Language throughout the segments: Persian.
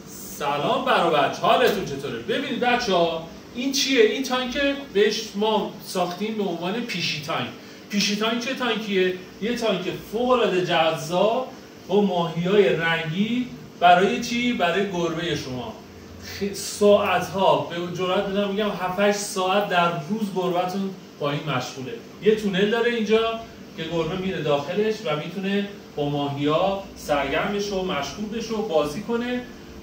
سلام برای بچه، حالتون چطوره؟ ببینید بچه ها، این چیه؟ این تانک بهش ما ساختیم به عنوان پیشی تانک. پیشی تانک چه تانکیه؟ یه تانک فوق العاده جذاب با ماهی‌های رنگی. برای چی؟ برای گربه شما. ساعت‌ها، به جرئت میگم 7-8 ساعت در روز گربه‌تون با این مشغوله. یه تونل داره اینجا که گربه میره داخلش و میتونه با ماهی‌ها سرگرم بشه و مشغول بشه و بازی کنه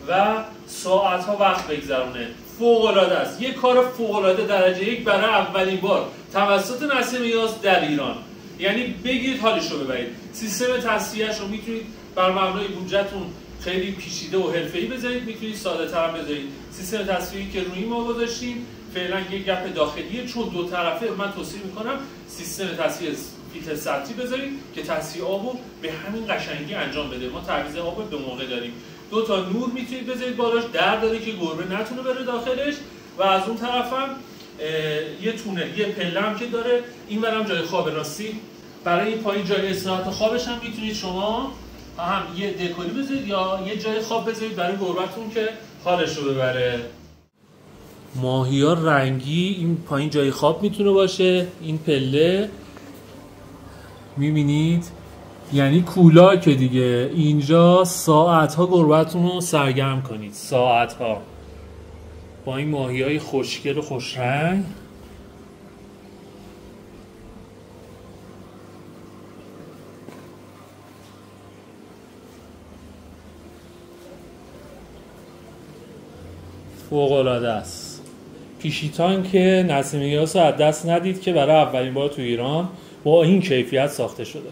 و ساعت‌ها وقت بگذرونه. فوق‌العاده است. یه کار فوق‌العاده درجه 1 برای اولین بار توسط نسیم یاس در ایران. یعنی بگیرید حالش رو ببرید. سیستم تصفیه‌اش رو میتونید بر مبنای بودجه‌تون خیلی پیچیده و حرفه‌ای بذارید، میتونید ساده‌تر هم بذارید. سیستم تصفیه‌ای که روی ما گذاشتیم فعلا یک گپ داخلیه، چون دو طرفه من توصیه می‌کنم سیستم تصفیه فیلتر سطحی بذارید که تصفیه آبو به همین قشنگی انجام بده. ما تعویض آب به موقع داریم. 2 تا نور میتونید بذارید بالاش، در داره که گربه نتونه بره داخلش و از اون طرف هم یه تونل، یه پله هم که داره. اینورم جای خواب راستی. برای این پایین جای استراحت خوابش هم میتونید شما هم یه دکوری بذارید یا یه جای خواب بذارید برای گربه‌تون که حالش رو ببره. ماهی‌ها رنگی، این پایین جای خواب میتونه باشه، این پله میبینید، یعنی کولاکه دیگه. اینجا ساعت‌ها گربه‌تون رو سرگرم کنید، ساعت‌ها با این ماهی‌های خوشگل و خوشرنگ. فوق‌العاده است. پیشی تانک نسیم یاس رو از دست ندید که برای اولین بار تو ایران با این کیفیت ساخته شده.